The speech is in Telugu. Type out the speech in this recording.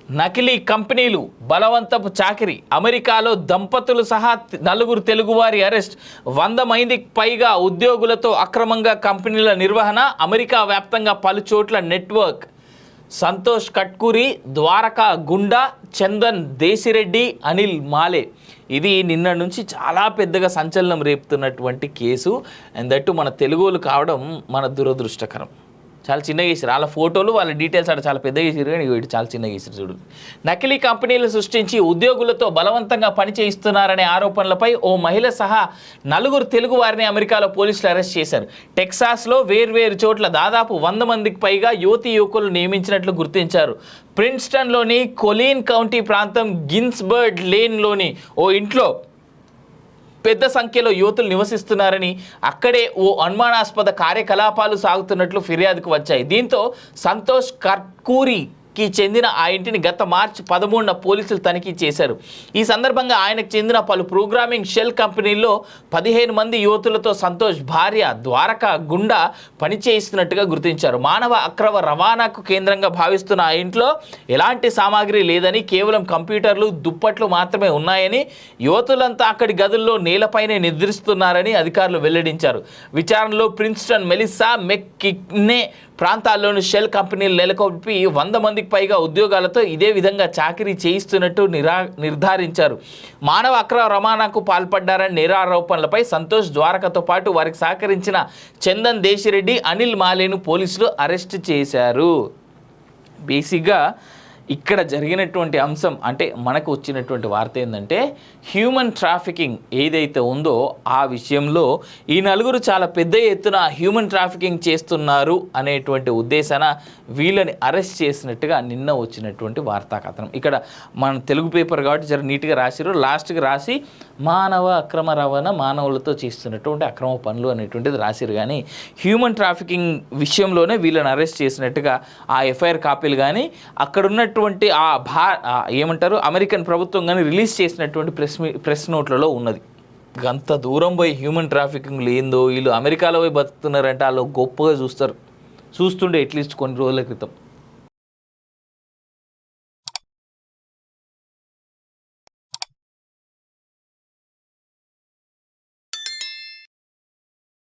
నకిలీ కంపెనీలు బలవంతపు చాకిరీ అమెరికాలో దంపతులు సహా 4 తెలుగువారి అరెస్ట్ 100 మందికి పైగా ఉద్యోగులతో అక్రమంగా కంపెనీల నిర్వహణ అమెరికా వ్యాప్తంగా పలు చోట్ల నెట్వర్క్ సంతోష్ కట్కూరి ద్వారకా గుండా చందన్ దేశిరెడ్డి అనిల్ మాలే ఇది నిన్న నుంచి చాలా పెద్దగా సంచలనం రేపుతున్నటువంటి కేసు అండ్ దట్టు మన తెలుగులు కావడం మన దురదృష్టకరం చాలా చిన్నగా వేసారు వాళ్ళ ఫోటోలు వాళ్ళ డీటెయిల్స్ అక్కడ చాలా పెద్దగా వేసారు కానీ వీటి చాలా చిన్నగా వేసారు చూడు నకిలీ కంపెనీలు సృష్టించి ఉద్యోగులతో బలవంతంగా పని చేయిస్తున్నారనే ఆరోపణలపై ఓ మహిళ సహా 4 తెలుగు వారిని అమెరికాలో పోలీసులు అరెస్ట్ చేశారు టెక్సాస్లో వేర్వేరు చోట్ల దాదాపు 100 మందికి పైగా యువకులు నియమించినట్లు గుర్తించారు ప్రిన్స్టన్లోని కొలీన్ కౌంటీ ప్రాంతం గిన్స్బర్గ్ లేన్లోని ఓ ఇంట్లో పెద్ద సంఖ్యలో యువతులు నివసిస్తున్నారని అక్కడే ఓ అనుమానాస్పద కార్యకలాపాలు సాగుతున్నట్లు ఫిర్యాదుకు వచ్చాయి దీంతో సంతోష్ కట్కూరికి చెందిన ఆ ఇంటిని గత మార్చి 13న పోలీసులు తనిఖీ చేశారు ఈ సందర్భంగా ఆయనకు చెందిన పలు ప్రోగ్రామింగ్ షెల్ కంపెనీల్లో 15 మంది యువతులతో సంతోష్ భార్య ద్వారకా గుండా పనిచేయిస్తున్నట్టుగా గుర్తించారు మానవ అక్రమ రవాణాకు కేంద్రంగా భావిస్తున్న ఆ ఇంట్లో ఎలాంటి సామాగ్రి లేదని కేవలం కంప్యూటర్లు దుప్పట్లు మాత్రమే ఉన్నాయని యువతులంతా అక్కడి గదుల్లో నేలపైనే నిద్రిస్తున్నారని అధికారులు వెల్లడించారు విచారణలో ప్రిన్స్టన్ మెలిసా మెక్కినే ప్రాంతాల్లోని షెల్ కంపెనీలు నెలకొల్పి 100 మందికి పైగా ఉద్యోగాలతో ఇదే విధంగా చాకరీ చేయిస్తున్నట్టు నిర్ధారించారు మానవ అక్రమ రవాణాకు పాల్పడ్డారని నేరారోపణలపై సంతోష్ ద్వారకతో పాటు వారికి సహకరించిన చందన్ దేశిరెడ్డి అనిల్ మాలేను పోలీసులు అరెస్ట్ చేశారు బేసిక్గా ఇక్కడ జరిగినటువంటి అంశం అంటే మనకు వచ్చినటువంటి వార్త ఏంటంటే హ్యూమన్ ట్రాఫికింగ్ ఏదైతే ఉందో ఆ విషయంలో ఈ 4 చాలా పెద్ద ఎత్తున హ్యూమన్ ట్రాఫికింగ్ చేస్తున్నారు అనేటువంటి ఉద్దేశాన వీళ్ళని అరెస్ట్ చేసినట్టుగా నిన్న వచ్చినటువంటి వార్తా కథనం ఇక్కడ మన తెలుగు పేపర్ కాబట్టి జర నీట్గా రాసిరు లాస్ట్కి రాసి మానవ అక్రమ రవాణా మానవులతో చేస్తున్నటువంటి అక్రమ పనులు అనేటువంటిది రాసిరు కానీ హ్యూమన్ ట్రాఫికింగ్ విషయంలోనే వీళ్ళని అరెస్ట్ చేసినట్టుగా ఆ ఎఫ్ఐఆర్ కాపీలు కానీ అక్కడున్న ఏమంటారు అమెరికన్ ప్రభుత్వం కానీ రిలీజ్ చేసినటువంటి ప్రెస్ నోట్లలో ఉన్నది అంత దూరం పోయి హ్యూమన్ ట్రాఫికింగ్ ఏందో వీళ్ళు అమెరికాలో పోయి బతుకుతున్నారంటే వాళ్ళు గొప్పగా చూస్తుండే అట్లీస్ట్ కొన్ని రోజుల క్రితం